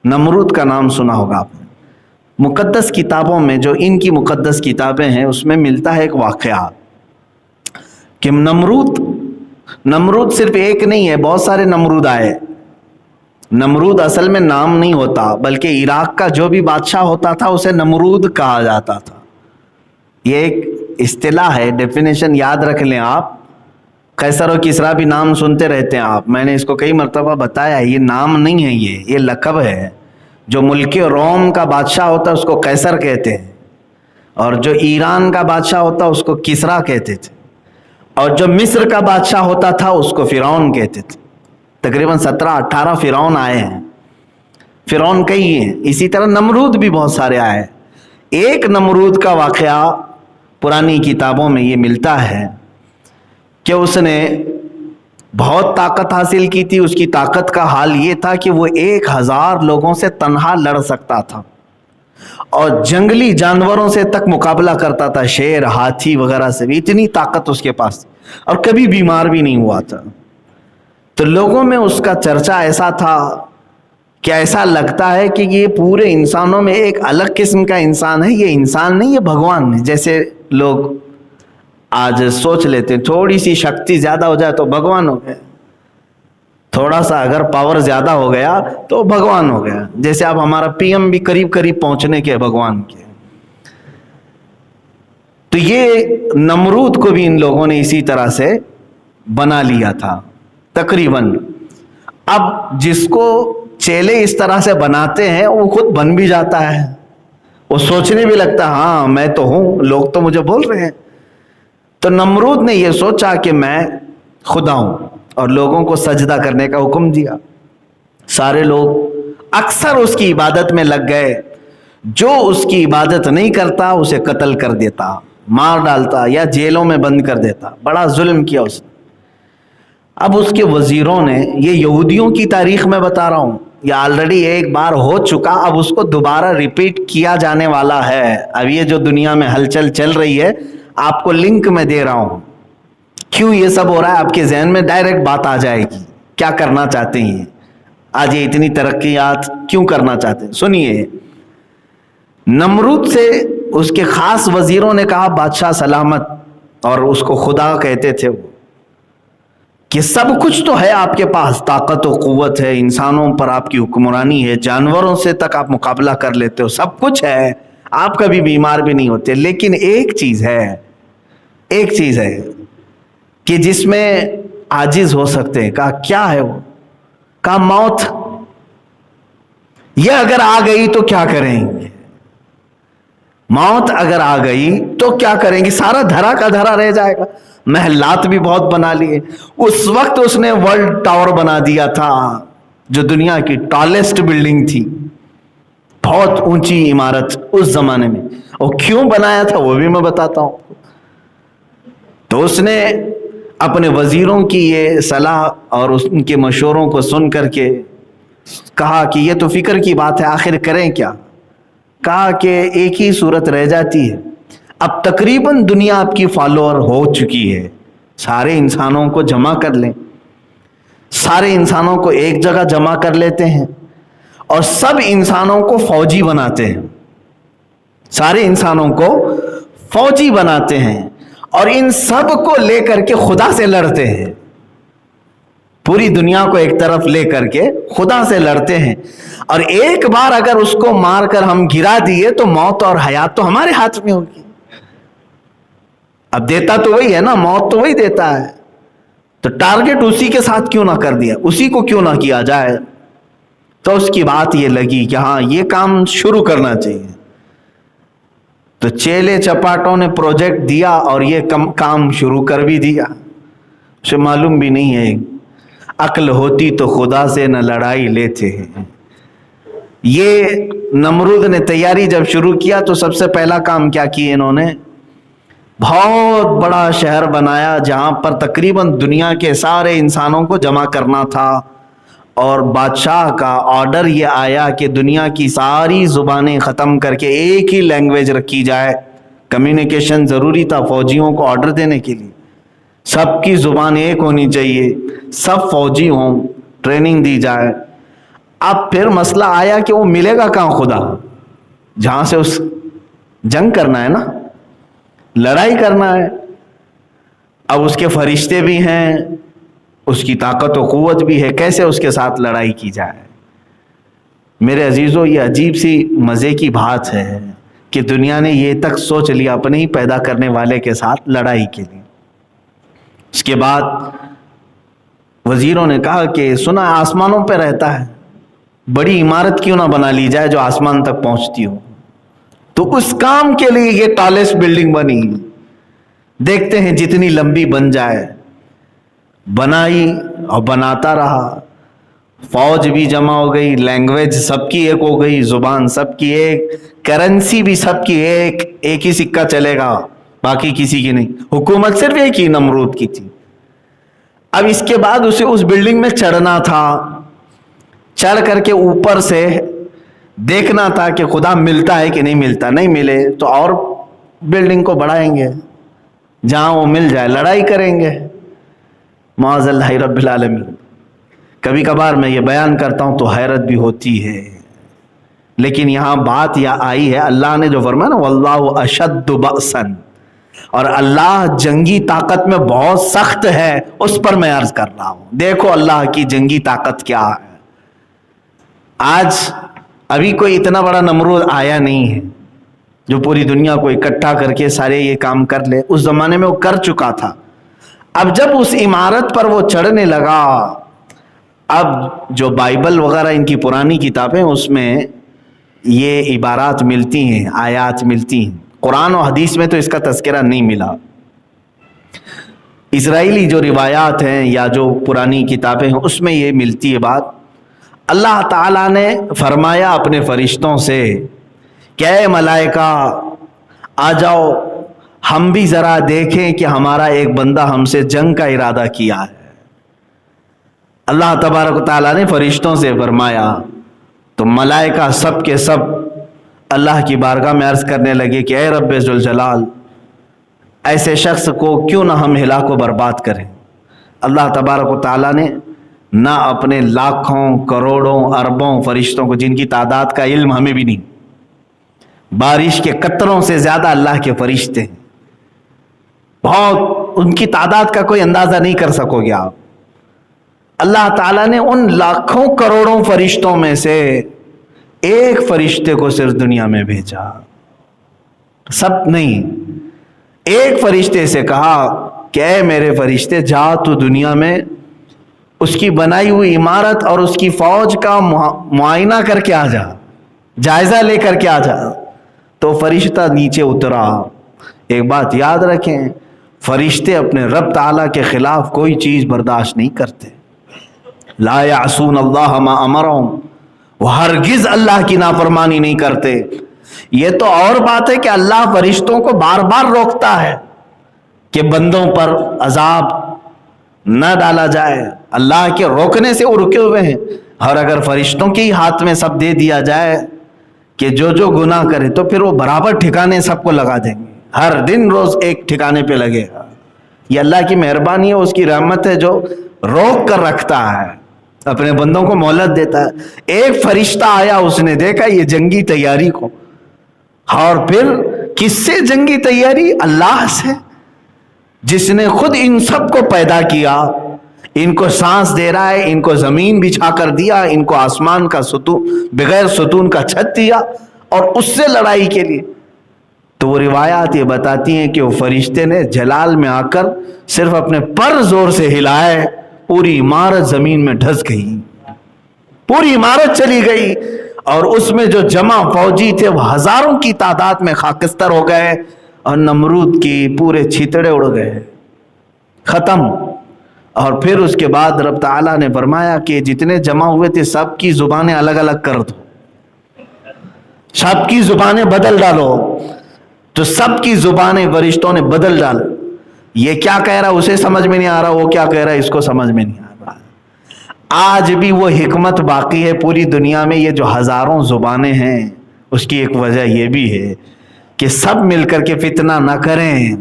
نمرود کا نام سنا ہوگا آپ نے. مقدس کتابوں میں جو ان کی مقدس کتابیں ہیں اس میں ملتا ہے ایک واقعہ کہ نمرود صرف ایک نہیں ہے، بہت سارے نمرود آئے. نمرود اصل میں نام نہیں ہوتا، بلکہ عراق کا جو بھی بادشاہ ہوتا تھا اسے نمرود کہا جاتا تھا. یہ ایک اصطلاح ہے، ڈیفینیشن یاد رکھ لیں آپ. قیصر و کسریٰ بھی نام سنتے رہتے ہیں آپ، میں نے اس کو کئی مرتبہ بتایا، یہ نام نہیں ہے، یہ لقب ہے. جو ملک روم کا بادشاہ ہوتا ہے اس کو قیصر کہتے ہیں، اور جو ایران کا بادشاہ ہوتا ہے اس کو کسریٰ کہتے تھے، اور جو مصر کا بادشاہ ہوتا تھا اس کو فرعون کہتے تھے. تقریباً 17-18 فرعون آئے ہیں، فرعون کئی ہیں. اسی طرح نمرود بھی بہت سارے آئے. ایک نمرود کا واقعہ پرانی کتابوں میں یہ ملتا ہے کہ اس نے بہت طاقت حاصل کی تھی. اس کی طاقت کا حال یہ تھا کہ وہ 1000 لوگوں سے تنہا لڑ سکتا تھا اور جنگلی جانوروں سے تک مقابلہ کرتا تھا، شیر، ہاتھی وغیرہ سے بھی. اتنی طاقت اس کے پاس تھی اور کبھی بیمار بھی نہیں ہوا تھا. تو لوگوں میں اس کا چرچا ایسا تھا کہ ایسا لگتا ہے کہ یہ پورے انسانوں میں ایک الگ قسم کا انسان ہے. یہ انسان نہیں، یہ بھگوان ہے. جیسے لوگ آج سوچ لیتے ہیں تھوڑی سی شکتی زیادہ ہو جائے تو بھگوان ہو گیا، تھوڑا سا اگر پاور زیادہ ہو گیا تو بھگوان ہو گیا. جیسے اب ہمارا پی ایم بھی قریب پہنچنے کے بھگوان کے. تو یہ نمرود کو بھی ان لوگوں نے اسی طرح سے بنا لیا تھا تقریباً. اب جس کو چیلے اس طرح سے بناتے ہیں وہ خود بن بھی جاتا ہے، وہ سوچنے بھی لگتا ہے ہاں میں تو ہوں، لوگ تو مجھے بول رہے ہیں. تو نمرود نے یہ سوچا کہ میں خدا ہوں اور لوگوں کو سجدہ کرنے کا حکم دیا. سارے لوگ اکثر اس کی عبادت میں لگ گئے. جو اس کی عبادت نہیں کرتا اسے قتل کر دیتا، مار ڈالتا یا جیلوں میں بند کر دیتا. بڑا ظلم کیا اس نے. اب اس کے وزیروں نے، یہ یہودیوں کی تاریخ میں بتا رہا ہوں، یہ آلریڈی ایک بار ہو چکا، اب اس کو دوبارہ ریپیٹ کیا جانے والا ہے. اب یہ جو دنیا میں ہلچل چل رہی ہے آپ کو لنک میں دے رہا ہوں. کیوں یہ سب ہو رہا ہے آپ کے ذہن میں ڈائریکٹ بات آ جائے گی. کیا کرنا چاہتے ہیں آج یہ اتنی ترقیات کیوں کرنا چاہتے ہیں؟ سنیے. نمرود سے اس کے خاص وزیروں نے کہا بادشاہ سلامت، اور اس کو خدا کہتے تھے وہ، کہ سب کچھ تو ہے آپ کے پاس، طاقت و قوت ہے، انسانوں پر آپ کی حکمرانی ہے، جانوروں سے تک آپ مقابلہ کر لیتے ہو، سب کچھ ہے، آپ کبھی بیمار بھی نہیں ہوتے. لیکن ایک چیز ہے کہ جس میں عاجز ہو سکتے ہیں. کہا کیا ہے وہ؟ کہا موت. یہ اگر آ گئی تو کیا کریں گے؟ موت اگر آ گئی تو کیا کریں گے؟ سارا دھرا کا دھرا رہ جائے گا. محلات بھی بہت بنا لیے. اس وقت اس نے ورلڈ ٹاور بنا دیا تھا جو دنیا کی ٹالسٹ بلڈنگ تھی، بہت اونچی عمارت اس زمانے میں. اور کیوں بنایا تھا وہ بھی میں بتاتا ہوں. تو اس نے اپنے وزیروں کی یہ صلاح اور ان کے مشوروں کو سن کر کے کہا کہ یہ تو فکر کی بات ہے، آخر کریں کیا؟ کہا کہ ایک ہی صورت رہ جاتی ہے. اب تقریباً دنیا آپ کی فالوور ہو چکی ہے، سارے انسانوں کو جمع کر لیں، سارے انسانوں کو ایک جگہ جمع کر لیتے ہیں اور سب انسانوں کو فوجی بناتے ہیں، سارے انسانوں کو فوجی بناتے ہیں اور ان سب کو لے کر کے خدا سے لڑتے ہیں. پوری دنیا کو ایک طرف لے کر کے خدا سے لڑتے ہیں. اور ایک بار اگر اس کو مار کر ہم گرا دیے تو موت اور حیات تو ہمارے ہاتھ میں ہوگی. اب دیتا تو وہی ہے نا، موت تو وہی دیتا ہے. تو ٹارگٹ اسی کے ساتھ کیوں نہ کر دیا، اسی کو کیوں نہ کیا جائے. تو اس کی بات یہ لگی کہ ہاں یہ کام شروع کرنا چاہیے. تو چیلے چپاٹوں نے پروجیکٹ دیا اور یہ کام شروع کر بھی دیا. اسے معلوم بھی نہیں ہے عقل ہوتی تو خدا سے نہ لڑائی لیتے ہیں. یہ نمرود نے تیاری جب شروع کیا تو سب سے پہلا کام کیا کیا انہوں نے؟ بہت بڑا شہر بنایا جہاں پر تقریباً دنیا کے سارے انسانوں کو جمع کرنا تھا. اور بادشاہ کا آرڈر یہ آیا کہ دنیا کی ساری زبانیں ختم کر کے ایک ہی لینگویج رکھی جائے. کمیونیکیشن ضروری تھا فوجیوں کو آرڈر دینے کے لیے. سب کی زبان ایک ہونی چاہیے، سب فوجی ہوں، ٹریننگ دی جائے. اب پھر مسئلہ آیا کہ وہ ملے گا کہاں خدا، جہاں سے اس جنگ کرنا ہے نا، لڑائی کرنا ہے. اب اس کے فرشتے بھی ہیں، اس کی طاقت و قوت بھی ہے، کیسے اس کے ساتھ لڑائی کی جائے؟ میرے عزیزو، یہ عجیب سی مزے کی بات ہے کہ دنیا نے یہ تک سوچ لیا اپنے ہی پیدا کرنے والے کے ساتھ لڑائی کے لیے. اس کے بعد وزیروں نے کہا کہ سنا آسمانوں پہ رہتا ہے، بڑی عمارت کیوں نہ بنا لی جائے جو آسمان تک پہنچتی ہو. تو اس کام کے لیے یہ ٹالسٹ بلڈنگ بنی. دیکھتے ہیں جتنی لمبی بن جائے. بنائی اور بناتا رہا. فوج بھی جمع ہو گئی، لینگویج سب کی ایک ہو گئی، زبان سب کی ایک، کرنسی بھی سب کی ایک، ایک ہی سکہ چلے گا، باقی کسی کی نہیں. حکومت صرف ایک ہی نمرود کی تھی. اب اس کے بعد اسے اس بلڈنگ میں چڑھنا تھا، چڑھ کر کے اوپر سے دیکھنا تھا کہ خدا ملتا ہے کہ نہیں ملتا. نہیں ملے تو اور بلڈنگ کو بڑھائیں گے، جہاں وہ مل جائے لڑائی کریں گے. معاذ اللہ رب العالمین. کبھی کبھار میں یہ بیان کرتا ہوں تو حیرت بھی ہوتی ہے، لیکن یہاں بات یہ آئی ہے، اللہ نے جو فرمایا نا واللہ اشد بأسا، اور اللہ جنگی طاقت میں بہت سخت ہے، اس پر میں عرض کر رہا ہوں. دیکھو اللہ کی جنگی طاقت کیا ہے. آج ابھی کوئی اتنا بڑا نمرود آیا نہیں ہے جو پوری دنیا کو اکٹھا کر کے سارے یہ کام کر لے. اس زمانے میں وہ کر چکا تھا. اب جب اس عمارت پر وہ چڑھنے لگا، اب جو بائبل وغیرہ ان کی پرانی کتابیں، اس میں یہ عبارات ملتی ہیں، آیات ملتی ہیں. قرآن و حدیث میں تو اس کا تذکرہ نہیں ملا. اسرائیلی جو روایات ہیں یا جو پرانی کتابیں ہیں اس میں یہ ملتی ہے بات. اللہ تعالیٰ نے فرمایا اپنے فرشتوں سے کہ اے ملائکہ آ جاؤ، ہم بھی ذرا دیکھیں کہ ہمارا ایک بندہ ہم سے جنگ کا ارادہ کیا ہے. اللہ تبارک و تعالیٰ نے فرشتوں سے فرمایا تو ملائکہ سب کے سب اللہ کی بارگاہ میں عرض کرنے لگے کہ اے رب ذوالجلال، ایسے شخص کو کیوں نہ ہم ہلاک و برباد کریں. اللہ تبارک و تعالیٰ نے نہ اپنے لاکھوں کروڑوں اربوں فرشتوں کو، جن کی تعداد کا علم ہمیں بھی نہیں، بارش کے قطروں سے زیادہ اللہ کے فرشتے ہیں، بہت، ان کی تعداد کا کوئی اندازہ نہیں کر سکو گے آپ. اللہ تعالیٰ نے ان لاکھوں کروڑوں فرشتوں میں سے ایک فرشتے کو صرف دنیا میں بھیجا. سب نہیں، ایک فرشتے سے کہا کہ اے میرے فرشتے، جا تو دنیا میں اس کی بنائی ہوئی عمارت اور اس کی فوج کا معائنہ کر کے آ جا، جائزہ لے کر کے آ جا. تو فرشتہ نیچے اترا. ایک بات یاد رکھیں، فرشتے اپنے رب تعالیٰ کے خلاف کوئی چیز برداشت نہیں کرتے. لا یعصون اللہ ما امرہم، وہ ہرگز اللہ کی نافرمانی نہیں کرتے. یہ تو اور بات ہے کہ اللہ فرشتوں کو بار بار روکتا ہے کہ بندوں پر عذاب نہ ڈالا جائے. اللہ کے روکنے سے وہ رکے ہوئے ہیں. اور اگر فرشتوں کے ہی ہاتھ میں سب دے دیا جائے کہ جو جو گناہ کرے، تو پھر وہ برابر ٹھکانے سب کو لگا دیں گے، ہر دن روز ایک ٹھکانے پہ لگے گا. یہ اللہ کی مہربانی ہے، اس کی رحمت ہے جو روک کر رکھتا ہے، اپنے بندوں کو مہلت دیتا ہے. ایک فرشتہ آیا، اس نے دیکھا یہ جنگی تیاری کو، اور پھر کس سے جنگی تیاری؟ اللہ سے، جس نے خود ان سب کو پیدا کیا، ان کو سانس دے رہا ہے، ان کو زمین بچھا کر دیا، ان کو آسمان کا ستون بغیر ستون کا چھت دیا، اور اس سے لڑائی کے لیے. تو وہ روایات یہ بتاتی ہیں کہ وہ فرشتے نے جلال میں آ کر صرف اپنے پر زور سے ہلائے، پوری عمارت زمین میں دھس گئی، پوری عمارت چلی گئی. اور اس میں جو جمع فوجی تھے وہ ہزاروں کی تعداد میں خاکستر ہو گئے، اور نمرود کی پورے چھیتڑے اڑ گئے، ختم. اور پھر اس کے بعد رب تعالیٰ نے فرمایا کہ جتنے جمع ہوئے تھے سب کی زبانیں الگ الگ کر دو، سب کی زبانیں بدل ڈالو. تو سب کی زبانیں فرشتوں نے بدل ڈال. یہ کیا کہہ رہا اسے سمجھ میں نہیں آ رہا، وہ کیا کہہ رہا ہے اس کو سمجھ میں نہیں آ رہا. آج بھی وہ حکمت باقی ہے پوری دنیا میں. یہ جو ہزاروں زبانیں ہیں اس کی ایک وجہ یہ بھی ہے کہ سب مل کر کے فتنہ نہ کریں،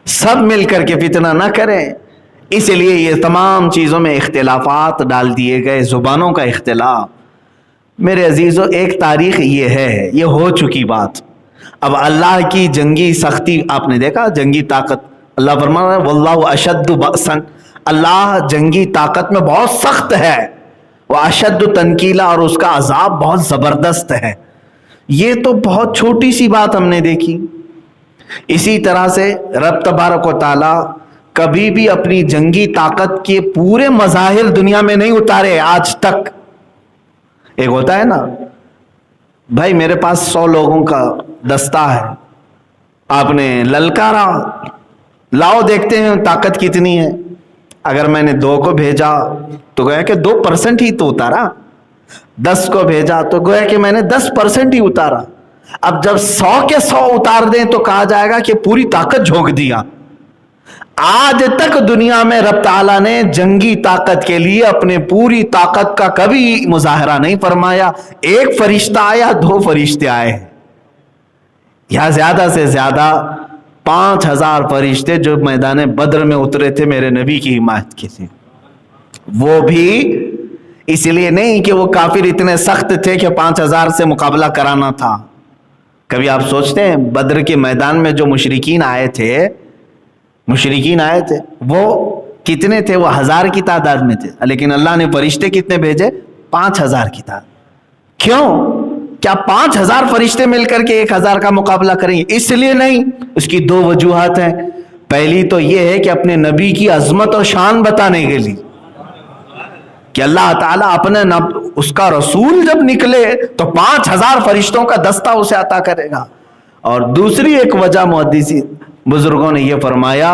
سب مل کر کے فتنہ نہ کریں. اس لیے یہ تمام چیزوں میں اختلافات ڈال دیے گئے، زبانوں کا اختلاف۔ میرے عزیزو، ایک تاریخ یہ ہے، یہ ہو چکی بات۔ اب اللہ کی جنگی سختی آپ نے دیکھا، جنگی طاقت، اللہ فرما رہا ہے واللہ اشد بأسا، اللہ جنگی طاقت میں بہت سخت ہے، وہ اشد تنکیلا، اور اس کا عذاب بہت زبردست ہے۔ یہ تو بہت چھوٹی سی بات ہم نے دیکھی۔ اسی طرح سے رب تبارک و تعالی کبھی بھی اپنی جنگی طاقت کے پورے مظاہر دنیا میں نہیں اتارے آج تک۔ ایک ہوتا ہے نا، بھائی میرے پاس 100 لوگوں کا دستہ ہے، آپ نے للکارا، لاؤ دیکھتے ہیں طاقت کتنی ہے۔ اگر میں نے 2 کو بھیجا تو گویا کہ 2% ہی تو اتارا، 10 کو بھیجا تو گویا کہ میں نے 10% ہی اتارا۔ اب جب 100 کے 100 اتار دیں تو کہا جائے گا کہ پوری طاقت جھونک دیا۔ آج تک دنیا میں رب تعالیٰ نے جنگی طاقت کے لیے اپنے پوری طاقت کا کبھی مظاہرہ نہیں فرمایا۔ 1 فرشتہ آیا، 2 فرشتے آئے، یا زیادہ سے زیادہ 5000 فرشتے جو میدان بدر میں اترے تھے میرے نبی کی حمایت کے تھے۔ وہ بھی اس لیے نہیں کہ وہ کافر اتنے سخت تھے کہ 5000 سے مقابلہ کرانا تھا۔ کبھی آپ سوچتے ہیں بدر کے میدان میں جو مشرکین آئے تھے وہ کتنے تھے؟ وہ 1000 کی تعداد میں تھے، لیکن اللہ نے فرشتے کتنے بھیجے؟ 5000 کی تعداد۔ کیوں؟ کیا 5000 فرشتے مل کر کے 1000 کا مقابلہ کریں گے؟ اس لیے نہیں۔ اس کی 2 وجوہات ہیں۔ پہلی تو یہ ہے کہ اپنے نبی کی عظمت اور شان بتانے کے لیے کہ اللہ تعالیٰ اپنے اس کا رسول جب نکلے تو 5000 فرشتوں کا دستہ اسے عطا کرے گا۔ اور دوسری ایک وجہ محدثین بزرگوں نے یہ فرمایا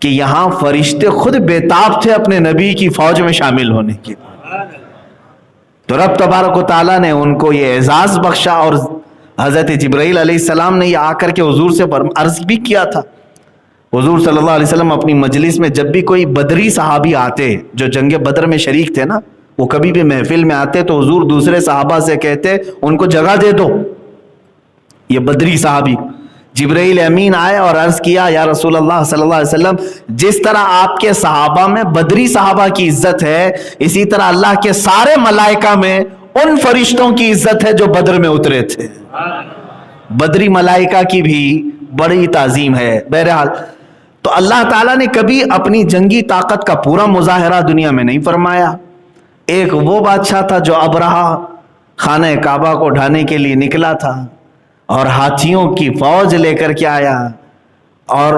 کہ یہاں فرشتے خود بےتاب تھے اپنے نبی کی فوج میں شامل ہونے کے، تو رب تبارک و تعالیٰ نے ان کو یہ اعزاز بخشا۔ اور حضرت جبرائیل علیہ السلام نے یہ آ کر کے حضور سے عرض بھی کیا تھا۔ حضور صلی اللہ علیہ وسلم اپنی مجلس میں جب بھی کوئی بدری صحابی آتے جو جنگ بدر میں شریک تھے نا، وہ کبھی بھی محفل میں آتے تو حضور دوسرے صحابہ سے کہتے ان کو جگہ دے دو۔ یہ بدری صحابی جبرائیل امین آئے اور عرض کیا یا رسول اللہ صلی اللہ علیہ وسلم، جس طرح آپ کے صحابہ میں بدری صحابہ کی عزت ہے، اسی طرح اللہ کے سارے ملائکہ میں ان فرشتوں کی عزت ہے جو بدر میں اترے تھے۔ بدری ملائکہ کی بھی بڑی تعظیم ہے۔ بہرحال تو اللہ تعالیٰ نے کبھی اپنی جنگی طاقت کا پورا مظاہرہ دنیا میں نہیں فرمایا۔ ایک وہ بادشاہ تھا جو ابرہہ خانہ کعبہ کو ڈھانے کے لیے نکلا تھا اور ہاتھیوں کی فوج لے کر کے آیا، اور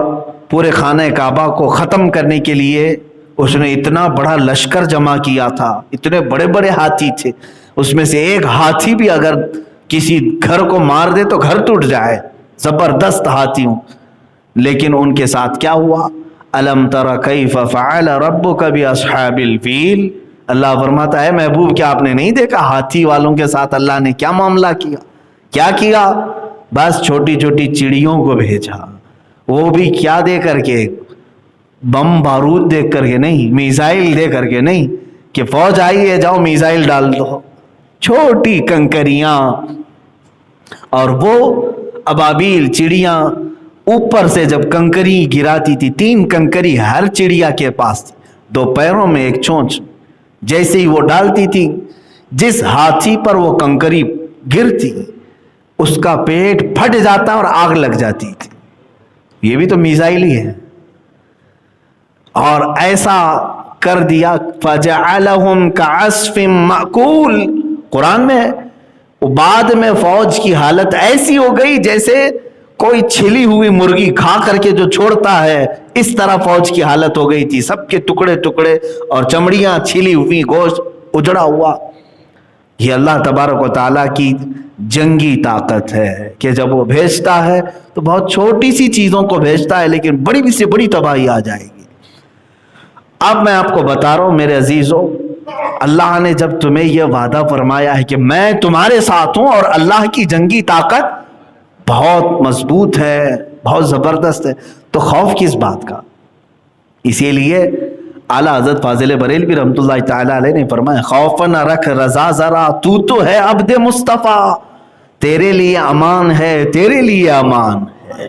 پورے خانہ کعبہ کو ختم کرنے کے لیے اس نے اتنا بڑا لشکر جمع کیا تھا، اتنے بڑے بڑے ہاتھی تھے، اس میں سے ایک ہاتھی بھی اگر کسی گھر کو مار دے تو گھر ٹوٹ جائے، زبردست ہاتھیوں۔ لیکن ان کے ساتھ کیا ہوا؟ الم تر کیف فعل ربک باصحاب الفیل، اللہ فرماتا ہے محبوب کیا آپ نے نہیں دیکھا ہاتھی والوں کے ساتھ اللہ نے کیا معاملہ کیا؟ کیا کیا؟ بس چھوٹی چھوٹی چڑیوں کو بھیجا، وہ بھی کیا دے کر کے؟ بم بارود دے کر کے نہیں، میزائل دے کر کے نہیں کہ فوج آئی ہے جاؤ میزائل ڈال دو، چھوٹی کنکریاں اور وہ ابابیل چڑیاں اوپر سے جب کنکری گراتی تھی، 3 کنکری ہر چڑیا کے پاس تھی، 2 پیروں میں 1 چونچ، جیسے ہی وہ ڈالتی تھی جس ہاتھی پر وہ کنکری گرتی اس کا پیٹ پھٹ جاتا اور آگ لگ جاتی تھی۔ یہ بھی تو میزائل ہی ہے۔ اور ایسا کر دیا فَجَعَلَهُمْ كَعَصْفٍ مَأْكُولٍ، قرآن میں بعد میں فوج کی حالت ایسی ہو گئی جیسے کوئی چھلی ہوئی مرغی کھا کر کے جو چھوڑتا ہے، اس طرح فوج کی حالت ہو گئی تھی، سب کے ٹکڑے ٹکڑے اور چمڑیاں چھلی ہوئی، گوشت اجڑا ہوا۔ یہ اللہ تبارک و تعالیٰ کی جنگی طاقت ہے کہ جب وہ بھیجتا ہے تو بہت چھوٹی سی چیزوں کو بھیجتا ہے لیکن بڑی سے بڑی تباہی آ جائے گی۔ اب میں آپ کو بتا رہا ہوں میرے عزیزوں، اللہ نے جب تمہیں یہ وعدہ فرمایا ہے کہ میں تمہارے ساتھ ہوں اور اللہ کی جنگی طاقت بہت مضبوط ہے، بہت زبردست ہے، تو خوف کس بات کا؟ اسی لیے اعلیٰ حضرت فاضل بریلوی رحمۃ اللہ تعالیٰ علیہ نے فرمایا خوف نہ رکھ رضا ذرا، تو ہے عبد مصطفیٰ، تیرے لیے امان ہے، تیرے لیے امان ہے۔